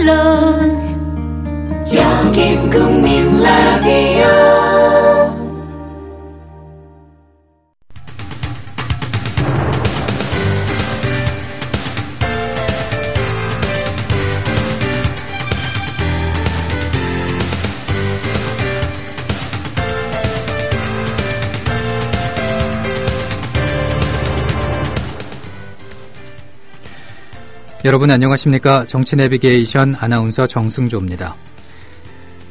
물론 여긴 국민 라디오. 여러분 안녕하십니까? 정치 내비게이션 아나운서 정승조입니다.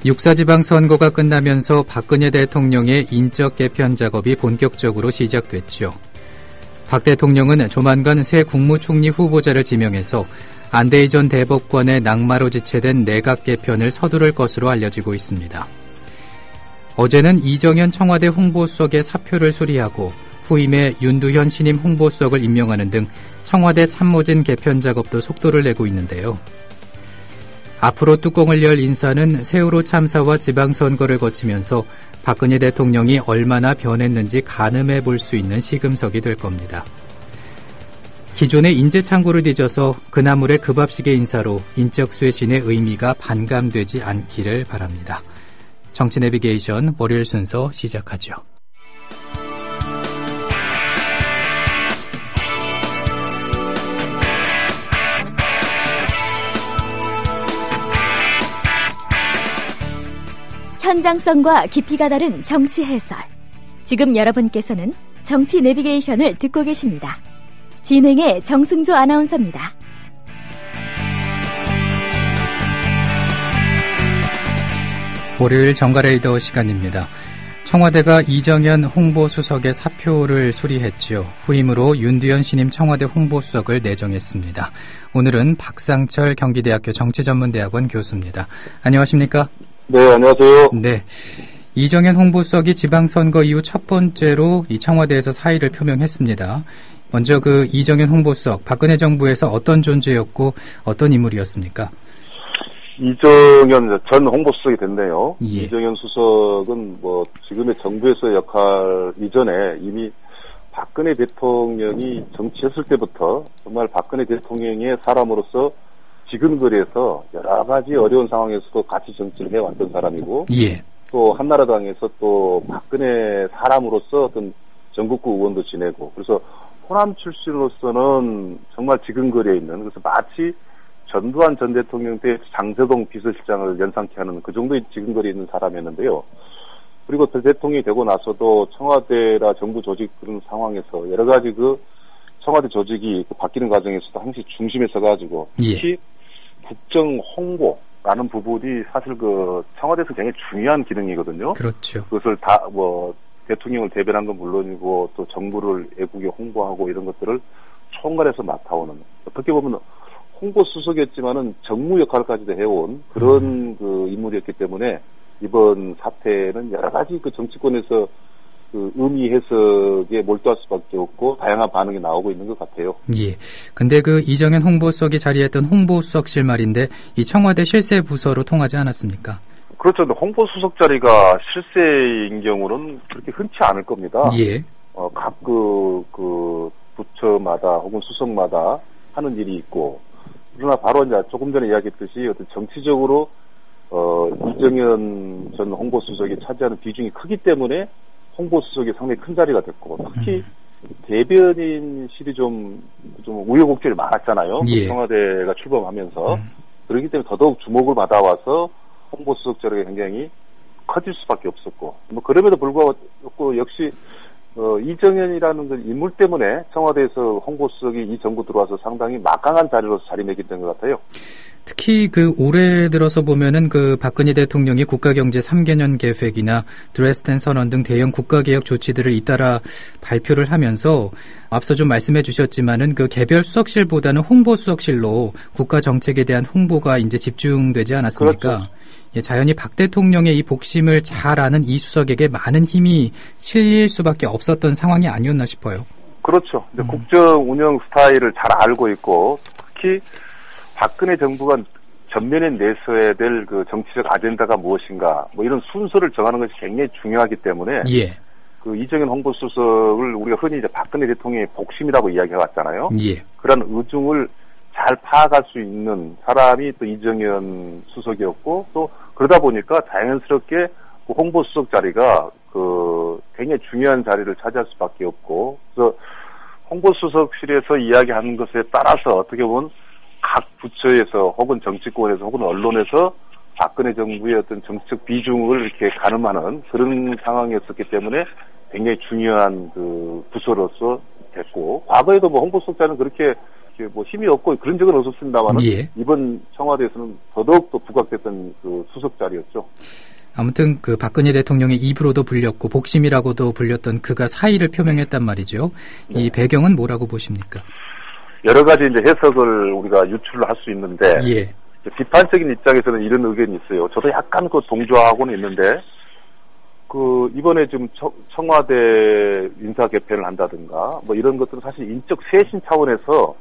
육사지방선거가 끝나면서 박근혜 대통령의 인적 개편 작업이 본격적으로 시작됐죠. 박 대통령은 조만간 새 국무총리 후보자를 지명해서 안대희 전 대법관의 낙마로 지체된 내각 개편을 서두를 것으로 알려지고 있습니다. 어제는 이정현 청와대 홍보수석의 사표를 수리하고 후임에 윤두현 신임 홍보수석을 임명하는 등 청와대 참모진 개편 작업도 속도를 내고 있는데요. 앞으로 뚜껑을 열 인사는 세월호 참사와 지방선거를 거치면서 박근혜 대통령이 얼마나 변했는지 가늠해 볼 수 있는 시금석이 될 겁니다. 기존의 인재창구를 뒤져서 그나물의 급합식의 인사로 인적쇄신의 의미가 반감되지 않기를 바랍니다. 정치 내비게이션 월요일 순서 시작하죠. 현장성과 깊이가 다른 정치 해설. 지금 여러분께서는 정치 내비게이션을 듣고 계십니다. 진행의 정승조 아나운서입니다. 월요일 정가레이더 시간입니다. 청와대가 이정현 홍보수석의 사표를 수리했죠. 후임으로 윤두현 신임 청와대 홍보수석을 내정했습니다. 오늘은 박상철 경기대학교 정치전문대학원 교수입니다. 안녕하십니까? 네, 안녕하세요. 네. 이정현 홍보수석이 지방선거 이후 첫 번째로 이 청와대에서 사의를 표명했습니다. 먼저 그 이정현 홍보수석, 박근혜 정부에서 어떤 존재였고 어떤 인물이었습니까? 이정현 전 홍보수석이 됐네요. 예. 이정현 수석은 지금의 정부에서의 역할 이전에 이미 박근혜 대통령이 정치했을 때부터 정말 박근혜 대통령의 사람으로서 지근거리에서 여러 가지 어려운 상황에서도 같이 정치를 해왔던 사람이고, 예. 또 한나라당에서 또 박근혜 사람으로서 어떤 전국구 의원도 지내고, 그래서 호남 출신으로서는 정말 지근거리에 있는, 그래서 마치 전두환 전 대통령 때 장제동 비서실장을 연상케 하는 그 정도의 지근거리에 있는 사람이었는데요. 그리고 대통령이 되고 나서도 청와대라 정부 조직 그런 상황에서 여러 가지 청와대 조직이 바뀌는 과정에서도 항상 중심에 서가지고, 특히 국정 홍보라는 부분이 사실 청와대에서 굉장히 중요한 기능이거든요. 그렇죠. 그것을 대통령을 대변한 건 물론이고 또 정부를 애국에 홍보하고 이런 것들을 총괄해서 맡아오는, 어떻게 보면 홍보수석이었지만은 정무 역할까지도 해온 그런 인물이었기 때문에 이번 사태는 여러 가지 정치권에서 의미 해석에 몰두할 수밖에 없고 다양한 반응이 나오고 있는 것 같아요. 예. 근데 이정현 홍보수석이 자리했던 홍보수석실 말인데 이 청와대 실세 부서로 통하지 않았습니까? 그렇죠. 홍보수석 자리가 실세인 경우는 그렇게 흔치 않을 겁니다. 예. 각 부처마다 혹은 수석마다 하는 일이 있고, 그러나 바로 이제 조금 전에 이야기했듯이 어떤 정치적으로 이정현 전 홍보수석이 차지하는 비중이 크기 때문에 홍보수석이 상당히 큰 자리가 됐고, 특히 대변인실이 좀 우여곡절이 많았잖아요. 예. 청와대가 출범하면서. 그렇기 때문에 더더욱 주목을 받아와서 홍보수석 자리가 굉장히 커질 수밖에 없었고, 그럼에도 불구하고 역시 이정현이라는 인물 때문에 청와대에서 홍보수석이 이 정부 들어와서 상당히 막강한 자리로서 자리매김된 것 같아요. 특히 올해 들어서 보면은 박근혜 대통령이 국가경제 3개년 계획이나 드레스덴 선언 등 대형 국가개혁 조치들을 잇따라 발표를 하면서 앞서 좀 말씀해 주셨지만은 개별 수석실보다는 홍보수석실로 국가 정책에 대한 홍보가 이제 집중되지 않았습니까? 그렇죠. 예, 자연히 박 대통령의 이 복심을 잘 아는 이 수석에게 많은 힘이 실릴 수밖에 없었던 상황이 아니었나 싶어요. 그렇죠. 국정 운영 스타일을 잘 알고 있고, 특히 박근혜 정부가 전면에 내서야 될 정치적 아젠다가 무엇인가, 이런 순서를 정하는 것이 굉장히 중요하기 때문에, 예. 이정현 홍보수석을 우리가 흔히 이제 박근혜 대통령의 복심이라고 이야기해왔잖아요. 예. 그런 의중을 잘 잘 파악할 수 있는 사람이 또 이정현 수석이었고, 또 그러다 보니까 자연스럽게 그 홍보수석 자리가 굉장히 중요한 자리를 차지할 수밖에 없고, 그래서 홍보수석실에서 이야기하는 것에 따라서 어떻게 보면 각 부처에서 혹은 정치권에서 혹은 언론에서 박근혜 정부의 어떤 정치적 비중을 이렇게 가늠하는 그런 상황이었었기 때문에 굉장히 중요한 그 부서로서 됐고, 과거에도 뭐 홍보수석자는 그렇게 뭐 힘이 없고 그런 적은 없었습니다만, 예. 이번 청와대에서는 더더욱 더 부각됐던 그 수석 자리였죠. 아무튼 그 박근혜 대통령의 입으로도 불렸고 복심이라고도 불렸던 그가 사의를 표명했단 말이죠. 이 네. 배경은 뭐라고 보십니까? 여러 가지 이제 해석을 우리가 유출을 할 수 있는데, 예. 비판적인 입장에서는 이런 의견이 있어요. 저도 약간 동조하고는 있는데, 이번에 지금 청와대 인사 개편을 한다든가, 뭐 이런 것들은 사실 인적 쇄신 차원에서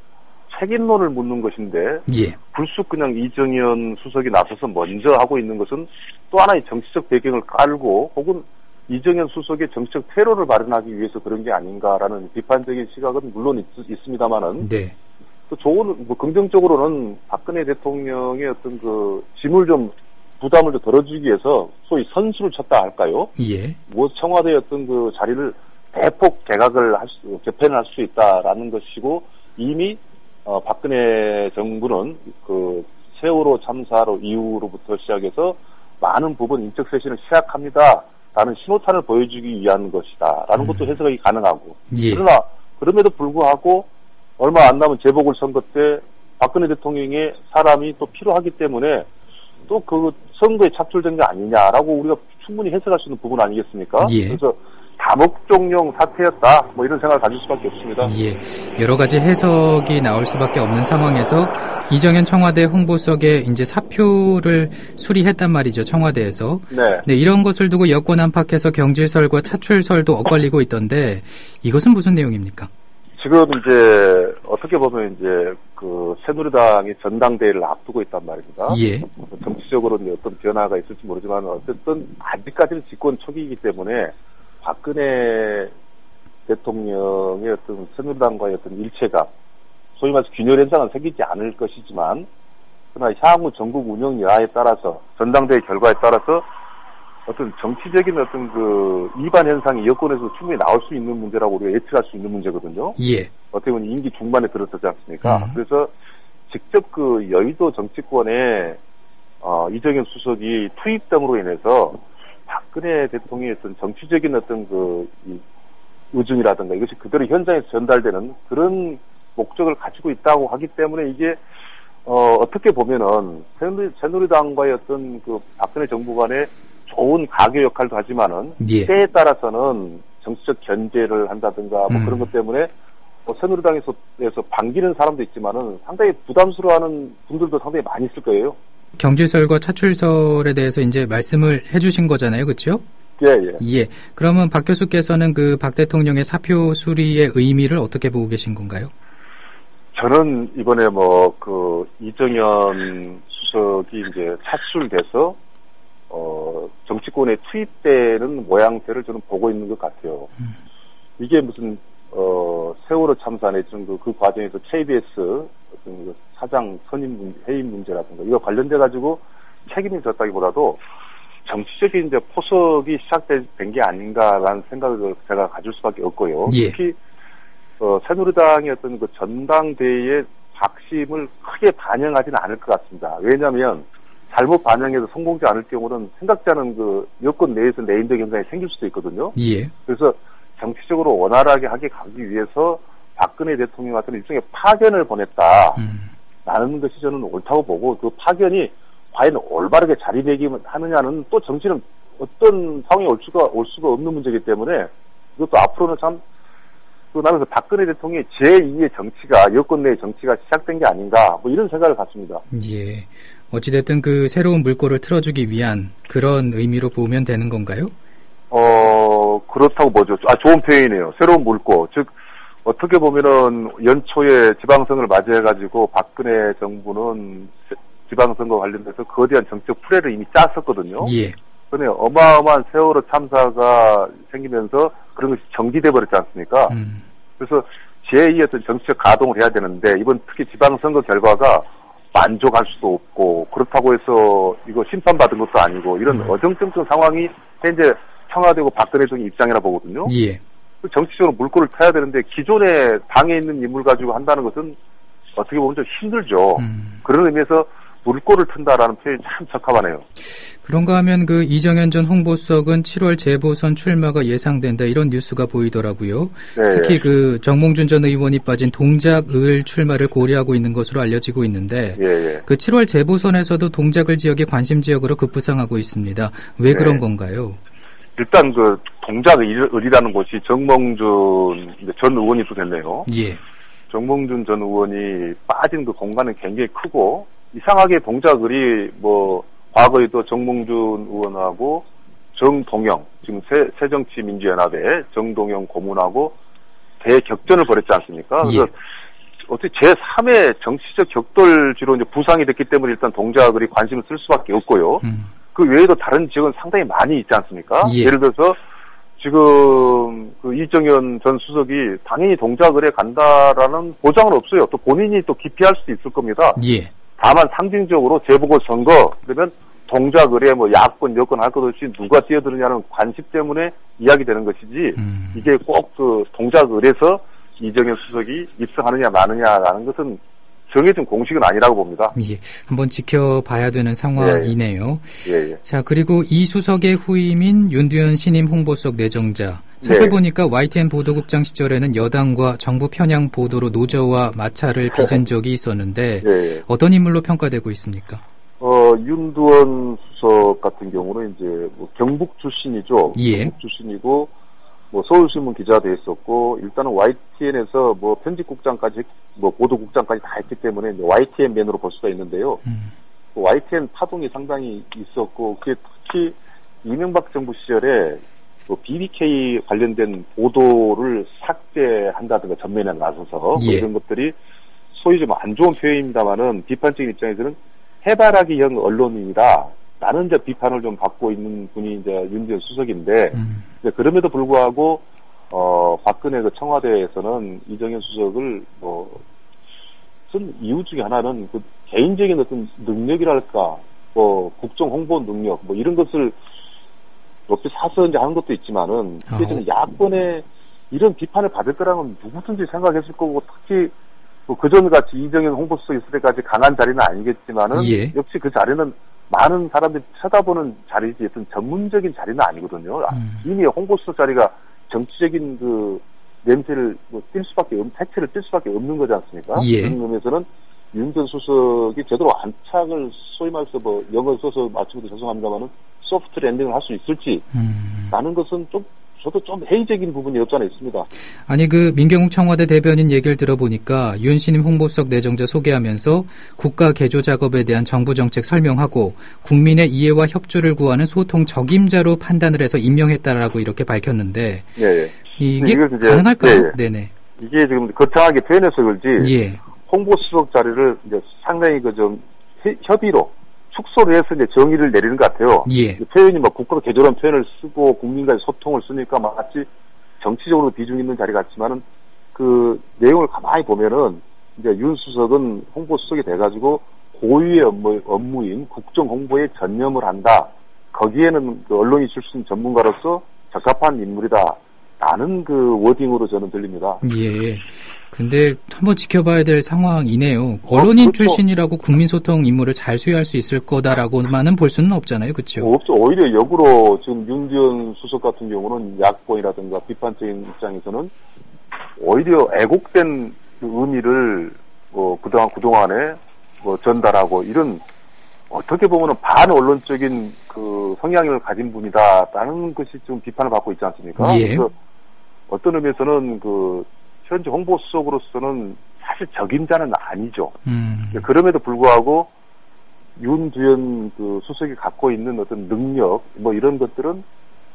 책임론을 묻는 것인데, 예. 불쑥 그냥 이정현 수석이 나서서 먼저 하고 있는 것은 또 하나의 정치적 배경을 깔고, 혹은 이정현 수석의 정치적 테러를 발현하기 위해서 그런 게 아닌가라는 비판적인 시각은 물론 있습니다만은, 네. 또 긍정적으로는 박근혜 대통령의 어떤 부담을 좀 덜어주기 위해서 소위 선수를 쳤다 할까요? 예. 청와대의 어떤 그 자리를 대폭 개편을 할 수 있다라는 것이고, 이미, 박근혜 정부는 세월호 참사로 이후로부터 시작해서 많은 부분 인적 쇄신을 시작합니다. 라는 신호탄을 보여주기 위한 것이다. 라는 것도 해석이 가능하고. 예. 그러나, 그럼에도 불구하고, 얼마 안 남은 재보궐선거 때 박근혜 대통령의 사람이 또 필요하기 때문에 또 선거에 착출된 게 아니냐라고 우리가 충분히 해석할 수 있는 부분 아니겠습니까? 예. 그래서 다목적용 사태였다. 뭐 이런 생각을 가질 수밖에 없습니다. 예. 여러 가지 해석이 나올 수밖에 없는 상황에서 이정현 청와대 홍보석에 이제 사표를 수리했단 말이죠. 청와대에서. 네. 네, 이런 것을 두고 여권 안팎에서 경질설과 차출설도 엇갈리고 있던데 이것은 무슨 내용입니까? 지금 이제 어떻게 보면 이제 새누리당이 전당대회를 앞두고 있단 말입니다. 예. 정치적으로 이제 어떤 변화가 있을지 모르지만 어쨌든 아직까지는 집권 초기이기 때문에 박근혜 대통령의 어떤 새누리당과의 어떤 일체감, 소위 말해서 균열 현상은 생기지 않을 것이지만, 그러나 향후 전국 운영 여하에 따라서 전당대회 결과에 따라서 어떤 정치적인 어떤 이반 현상이 여권에서 충분히 나올 수 있는 문제라고 우리가 예측할 수 있는 문제거든요. 예. 어떻게 보면 임기 중반에 들어서지 않습니까? 그래서 직접 여의도 정치권에 이정현 수석이 투입됨으로 인해서 박근혜 대통령의 어떤 정치적인 어떤 의중이라든가 이것이 그대로 현장에서 전달되는 그런 목적을 가지고 있다고 하기 때문에 이게 어떻게 보면은 새누리당과의 어떤 박근혜 정부 간의 좋은 가교 역할도 하지만은, 예. 때에 따라서는 정치적 견제를 한다든가 뭐 그런 것 때문에 새누리당에서 반기는 사람도 있지만은 상당히 부담스러워하는 분들도 상당히 많이 있을 거예요. 경질설과 차출설에 대해서 이제 말씀을 해주신 거잖아요, 그렇죠? 예, 예. 예. 그러면 박 교수께서는 박 대통령의 사표 수리의 의미를 어떻게 보고 계신 건가요? 저는 이번에 이정현 수석이 이제 차출돼서 정치권에 투입되는 모양새를 저는 보고 있는 것 같아요. 이게 무슨 세월호 참사 내지는 그 과정에서 KBS 어떤 사장 선임 해임 문제라든가 이거 관련돼 가지고 책임이 졌다기보다도 정치적인 이제 포석이 시작된 게 아닌가라는 생각을 제가 가질 수밖에 없고요. 예. 특히 새누리당의 어떤 전당대회의 박심을 크게 반영하지는 않을 것 같습니다. 왜냐하면 잘못 반영해서 성공지 않을 경우는 생각지 않은 여권 내에서 내인적 현상이 생길 수도 있거든요. 예. 그래서 정치적으로 원활하게 가기 위해서 박근혜 대통령 같은 일종의 파견을 보냈다. 라는 것이 저는 옳다고 보고, 그 파견이 과연 올바르게 자리매김하느냐는 또 정치는 어떤 상황이 올 수가 없는 문제이기 때문에 이것도 앞으로는 참 나는 박근혜 대통령의 제2의 정치가, 여권 내의 정치가 시작된 게 아닌가, 뭐 이런 생각을 갖습니다. 예. 어찌됐든 새로운 물꼬를 틀어주기 위한 그런 의미로 보면 되는 건가요? 그렇다고 보죠. 좋은 표현이네요. 새로운 물꼬. 즉, 어떻게 보면은 연초에 지방선거를 맞이해가지고 박근혜 정부는 지방선거 관련돼서 거대한 정책 플레이를 이미 짰었거든요. 예. 그런데 어마어마한 세월호 참사가 생기면서 그런 것이 정지돼 버렸지 않습니까? 그래서 제2 어떤 정치적 가동을 해야 되는데 이번 특히 지방선거 결과가 만족할 수도 없고 그렇다고 해서 이거 심판받은 것도 아니고 이런 어정쩡쩡 상황이 현재 청와대고 박근혜 정의 입장이라 보거든요. 예. 정치적으로 물꼬를 타야 되는데 기존에 당에 있는 인물 가지고 한다는 것은 어떻게 보면 좀 힘들죠. 그런 의미에서 물꼬를 튼다라는 표현이 참 적합하네요. 그런가 하면 그 이정현 전 홍보수석은 7월 재보선 출마가 예상된다 이런 뉴스가 보이더라고요. 네. 특히 그 정몽준 전 의원이 빠진 동작을 출마를 고려하고 있는 것으로 알려지고 있는데 예. 그 7월 재보선에서도 동작을 지역이 관심 지역으로 급부상하고 있습니다. 왜 그런 건가요? 일단 그 동작을이라는 곳이 정몽준 전 의원이 또 됐네요. 예. 정몽준 전 의원이 빠진 그 공간은 굉장히 크고 이상하게 동작을이 뭐 과거에도 정몽준 의원하고 정동영 지금 새정치민주연합의 정동영 고문하고 대격전을 벌였지 않습니까? 그래서 어떻게 제3의 정치적 격돌지로 이제 부상이 됐기 때문에 일단 동작을이 관심을 쓸 수밖에 없고요. 그 외에도 다른 지역은 상당히 많이 있지 않습니까? 예. 예를 들어서 지금 그 이정현 전 수석이 당연히 동작을에 간다라는 보장은 없어요. 또 본인이 또 기피할 수도 있을 겁니다. 예. 다만 상징적으로 재보궐선거 그러면 동작을에 뭐 야권 여권 할 것 없이 누가 뛰어드느냐는 관심 때문에 이야기되는 것이지 이게 꼭 그 동작을에서 이정현 수석이 입성하느냐 마느냐라는 것은 정해진 공식은 아니라고 봅니다. 예, 한번 지켜봐야 되는 상황이네요. 예. 자, 그리고 이 수석의 후임인 윤두현 신임 홍보수석 내정자. 살펴보니까 YTN 보도국장 시절에는 여당과 정부 편향 보도로 노조와 마찰을 빚은 적이 있었는데 어떤 인물로 평가되고 있습니까? 윤두현 수석 같은 경우는 이제 뭐 경북 출신이죠. 예. 경북 출신이고 뭐 서울신문 기자도 했었고 일단은 YTN에서 뭐 편집국장까지 뭐 보도국장까지 다 했기 때문에 YTN맨으로 볼 수가 있는데요. YTN 파동이 상당히 있었고 그게 특히 이명박 정부 시절에 뭐 BBK 관련된 보도를 삭제한다든가 전면에 나서서 뭐 이런 것들이 소위 좀 안 좋은 표현입니다만은 비판적인 입장에서는 해바라기형 언론인이다. 라는 이제 비판을 좀 받고 있는 분이 이제 윤두현 수석인데, 그럼에도 불구하고, 박근혜 그 청와대에서는 이정현 수석을 무슨 이유 중에 하나는 그 개인적인 어떤 능력이랄까, 국정 홍보 능력, 이런 것을 높이 사서 이제 하는 것도 있지만은, 이게 좀 야권의 이런 비판을 받을 거라면 누구든지 생각했을 거고, 특히 그전같이 이정현 홍보수석 있을 때까지 강한 자리는 아니겠지만은, 역시 그 자리는 많은 사람들이 쳐다보는 자리지 어떤 전문적인 자리는 아니거든요. 이미 홍보수석 자리가 정치적인 그 냄새를 택체를 띨 수밖에 없는 거지 않습니까? 그런 의미에서는 윤 전 수석이 제대로 안착을 소위 말해서 영어 써서 마치고도 죄송합니다만은 소프트 랜딩을 할 수 있을지 라는 것은 저도 좀 회의적인 부분이 없지 않아 있습니다. 아니 그 민경욱 청와대 대변인 얘기를 들어보니까 윤 신임 홍보수석 내정자 소개하면서 국가 개조 작업에 대한 정부 정책 설명하고 국민의 이해와 협조를 구하는 소통 적임자로 판단을 해서 임명했다라고 이렇게 밝혔는데 이게 가능할까요? 네네. 이게 지금 거창하게 표현해서 그렇지 홍보수석 자리를 이제 상당히 그 좀 협의로 축소를 해서 이제 정의를 내리는 것 같아요. 표현이 국가 개조라는 표현을 쓰고 국민과의 소통을 쓰니까 마치 정치적으로 비중 있는 자리 같지만은 그 내용을 가만히 보면은 이제 윤 수석은 홍보수석이 돼가지고 고유의 업무인 국정 홍보에 전념을 한다. 거기에는 그 언론인 출신 전문가로서 적합한 인물이다. 라는 그 워딩으로 저는 들립니다. 근데 한번 지켜봐야 될 상황이네요. 언론인 출신이라고 국민소통 임무를 잘 수행할 수 있을 거다라고만은 볼 수는 없잖아요. 그렇죠? 없죠. 오히려 역으로 지금 윤두현 수석 같은 경우는 야권이라든가 비판적인 입장에서는 오히려 애곡된 의미를 그동안에 전달하고 이런 어떻게 보면은 반언론적인 그 성향을 가진 분이다라는 것이 좀 비판을 받고 있지 않습니까? 그래서 어떤 의미에서는 그 현재 홍보수석으로서는 사실 적임자는 아니죠. 그럼에도 불구하고 윤두현 그 수석이 갖고 있는 어떤 능력 이런 것들은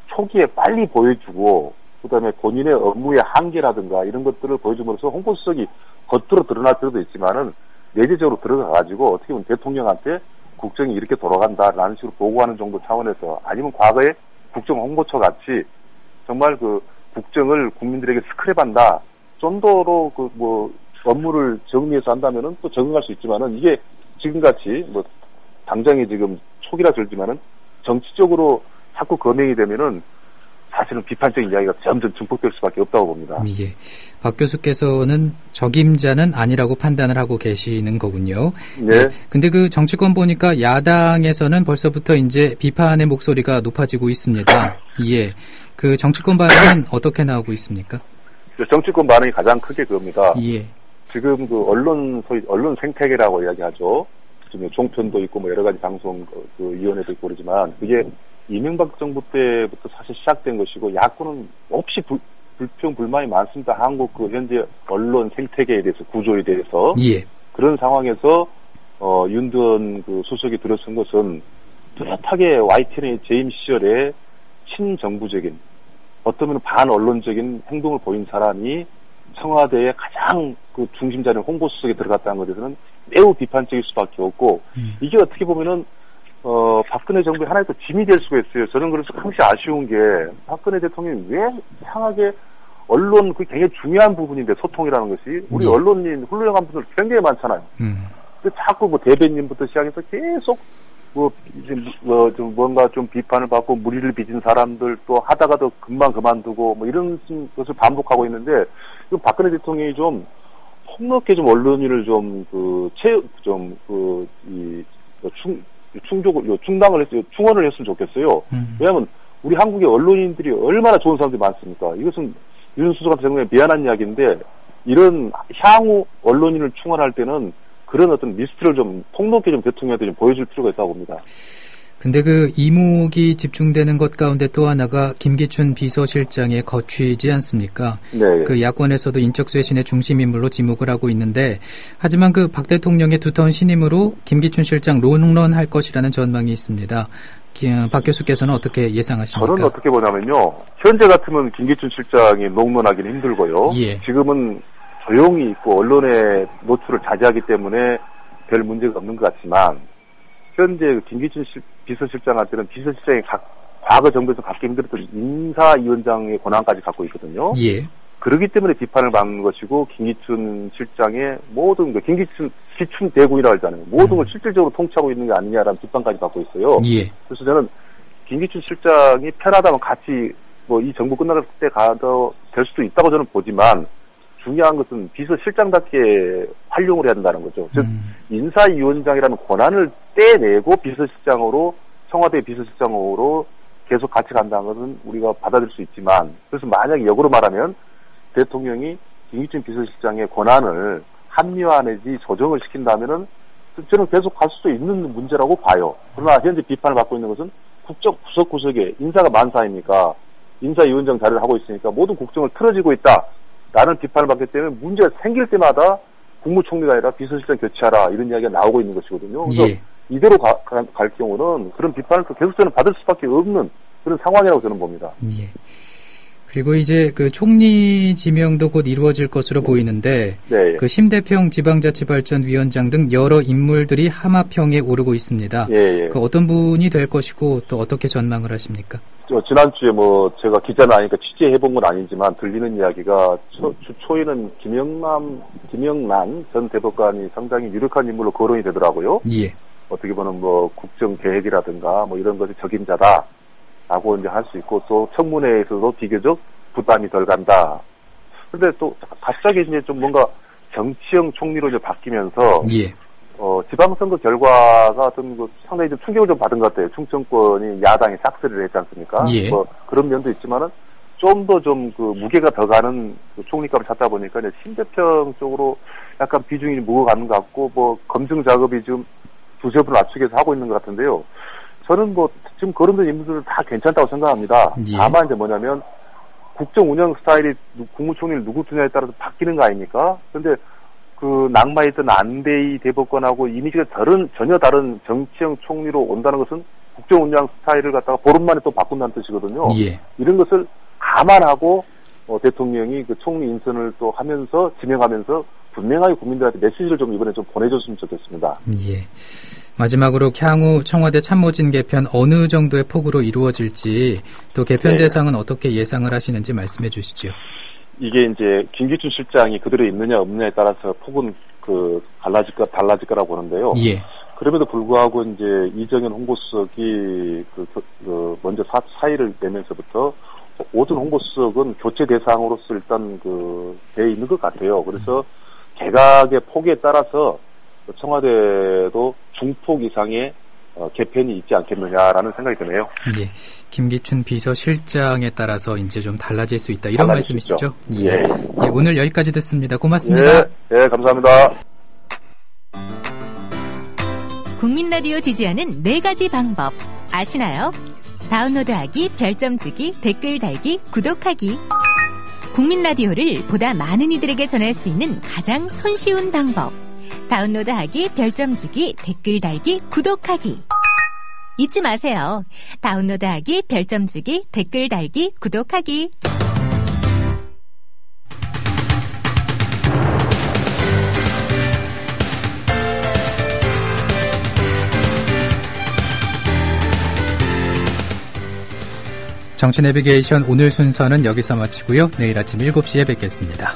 초기에 빨리 보여주고 그다음에 본인의 업무의 한계라든가 이런 것들을 보여줌으로써 홍보수석이 겉으로 드러날 필요도 있지만은 내재적으로 들어가가지고 어떻게 보면 대통령한테 국정이 이렇게 돌아간다라는 식으로 보고하는 정도 차원에서 아니면 과거에 국정홍보처 같이 정말 그 국정을 국민들에게 스크랩한다 좀 더로 업무를 정리해서 한다면은 또 적응할 수 있지만은 이게 지금같이 당장에 지금 초기라 들지만은 정치적으로 자꾸 거명이 되면은 사실은 비판적인 이야기가 점점 증폭될 수밖에 없다고 봅니다. 예. 박 교수께서는 적임자는 아니라고 판단을 하고 계시는 거군요. 네. 근데 그 정치권 보니까 야당에서는 벌써부터 이제 비판의 목소리가 높아지고 있습니다. 예. 그 정치권 반응은 어떻게 나오고 있습니까? 정치권 반응이 가장 크게 그겁니다. 예. 지금 언론 생태계라고 이야기하죠. 지금 종편도 있고 여러 가지 방송 위원회도 있고 그러지만 그게 이명박 정부 때부터 사실 시작된 것이고 야권은 없이 불평 불만이 많습니다. 한국 현재 언론 생태계에 대해서 구조에 대해서 예. 그런 상황에서 윤두원 수석이 들어선 것은 뚜렷하게 YTN의 재임 시절에 친정부적인 어쩌면 반언론적인 행동을 보인 사람이 청와대의 가장 중심 자리인 홍보수석에 들어갔다는 것에 대해서는 매우 비판적일 수밖에 없고 이게 어떻게 보면은 박근혜 정부의 하나의 또 짐이 될 수가 있어요. 저는 그래서 항상 아쉬운 게 박근혜 대통령이 왜 이상하게 언론 그게 굉장히 중요한 부분인데 소통이라는 것이 우리 언론인 훌륭한 분들 굉장히 많잖아요. 근데 자꾸 대변인부터 시작해서 계속 좀 뭔가 좀 비판을 받고 무리를 빚은 사람들 또 하다가도 금방 그만두고 이런 것을 반복하고 있는데 박근혜 대통령이 좀 폭넓게 좀 언론인을 충원을 했으면 좋겠어요. 왜냐하면 우리 한국의 언론인들이 얼마나 좋은 사람들이 많습니까? 이것은 윤 수석한테 정말 미안한 이야기인데 이런 향후 언론인을 충원할 때는 그런 어떤 리스트를 좀 폭넓게 좀 대통령한테 좀 보여줄 필요가 있다고 봅니다. 근데 이목이 집중되는 것 가운데 또 하나가 김기춘 비서실장의 거취이지 않습니까? 네. 그 야권에서도 인적 쇄신의 중심 인물로 지목을 하고 있는데 하지만 박 대통령의 두터운 신임으로 김기춘 실장 롱런할 것이라는 전망이 있습니다. 박 교수께서는 어떻게 예상하십니까? 저는 어떻게 보냐면요. 현재 같으면 김기춘 실장이 롱런하기는 힘들고요. 예. 지금은 조용히 있고 언론의 노출을 자제하기 때문에 별 문제가 없는 것 같지만 현재 김기춘 비서실장한테는 비서실장이 과거 정부에서 갖기 힘들었던 인사위원장의 권한까지 갖고 있거든요. 예. 그렇기 때문에 비판을 받는 것이고 김기춘 실장의 모든 김기춘 대군이라고 하잖아요. 모든 걸 실질적으로 통치하고 있는 게 아니냐라는 비판까지 받고 있어요. 예. 그래서 저는 김기춘 실장이 편하다면 같이 이 정부 끝날 때 가도 될 수도 있다고 저는 보지만 중요한 것은 비서실장답게 활용을 해야 된다는 거죠. 즉 인사위원장이라는 권한을 떼내고 청와대 비서실장으로 계속 같이 간다는 것은 우리가 받아들일 수 있지만 그래서 만약에 역으로 말하면 대통령이 김기춘 비서실장의 권한을 합리화 내지 조정을 시킨다면은 저는 계속 갈 수도 있는 문제라고 봐요. 그러나 현재 비판을 받고 있는 것은 국정 구석구석에 인사가 만사입니까? 인사위원장 자리를 하고 있으니까 모든 국정을 틀어지고 있다. 라는 비판을 받기 때문에 문제가 생길 때마다 국무총리가 아니라 비서실장 교체하라 이런 이야기가 나오고 있는 것이거든요. 그래서 예. 이대로 갈 경우는 그런 비판을 또 계속 저는 받을 수밖에 없는 그런 상황이라고 저는 봅니다. 예. 그리고 이제 총리 지명도 곧 이루어질 것으로 보이는데 네. 심대평 지방자치발전위원장 등 여러 인물들이 하마평에 오르고 있습니다. 예. 어떤 분이 될 것이고 또 어떻게 전망을 하십니까? 지난주에 제가 기자는 아니니까 취재해본 건 아니지만 들리는 이야기가 초에는 김영란 전 대법관이 상당히 유력한 인물로 거론이 되더라고요. 예. 어떻게 보면 국정 계획이라든가 이런 것이 적임자다라고 이제 할 수 있고 또 청문회에서도 비교적 부담이 덜 간다. 그런데 또 갑자기 이제 좀 뭔가 정치형 총리로 이제 바뀌면서 예. 지방선거 결과가 상당히 좀 충격을 좀 받은 것 같아요. 충청권이 야당이 싹쓸이를 했지 않습니까? 예. 그런 면도 있지만은 좀 더 무게가 더 가는 총리감을 찾다 보니까 이제 심대평 쪽으로 약간 비중이 무거워가는 것 같고 검증 작업이 좀 두세 분 압축해서 하고 있는 것 같은데요. 저는 지금 거론된 인물들은 다 괜찮다고 생각합니다. 예. 다만 이제 뭐냐면 국정 운영 스타일이 국무총리를 누구 두냐에 따라서 바뀌는 거 아닙니까? 근데 낙마했던 안대희 대법관하고 이미지가 전혀 다른 정치형 총리로 온다는 것은 국정 운영 스타일을 갖다가 보름 만에 또 바꾼다는 뜻이거든요. 예. 이런 것을 감안하고 대통령이 총리 인선을 또 하면서 진행하면서 분명하게 국민들한테 메시지를 좀 이번에 좀 보내줬으면 좋겠습니다. 예. 마지막으로 향후 청와대 참모진 개편 어느 정도의 폭으로 이루어질지 또 개편 네. 대상은 어떻게 예상을 하시는지 말씀해 주시죠. 이게 이제 김기춘 실장이 그대로 있느냐 없느냐에 따라서 폭은 달라질 거라고 보는데요. 예. 그럼에도 불구하고 이제 이정현 홍보수석이 먼저 사의를 내면서부터 모든 홍보수석은 교체 대상으로서 일단 돼 있는 것 같아요. 그래서 개각의 폭에 따라서 청와대도 중폭 이상의 개편이 있지 않겠느냐라는 생각이 드네요. 예. 김기춘 비서실장에 따라서 이제 좀 달라질 수 있다. 이런 말씀이시죠? 예. 예. 오늘 여기까지 듣습니다. 고맙습니다. 예, 감사합니다. 국민 라디오 지지하는 4가지 방법 아시나요? 다운로드하기, 별점 주기, 댓글 달기, 구독하기. 국민 라디오를 보다 많은 이들에게 전할 수 있는 가장 손쉬운 방법. 다운로드하기, 별점 주기, 댓글 달기, 구독하기. 잊지 마세요. 다운로드하기, 별점 주기, 댓글 달기, 구독하기. 정치 내비게이션 오늘 순서는 여기서 마치고요. 내일 아침 7시에 뵙겠습니다.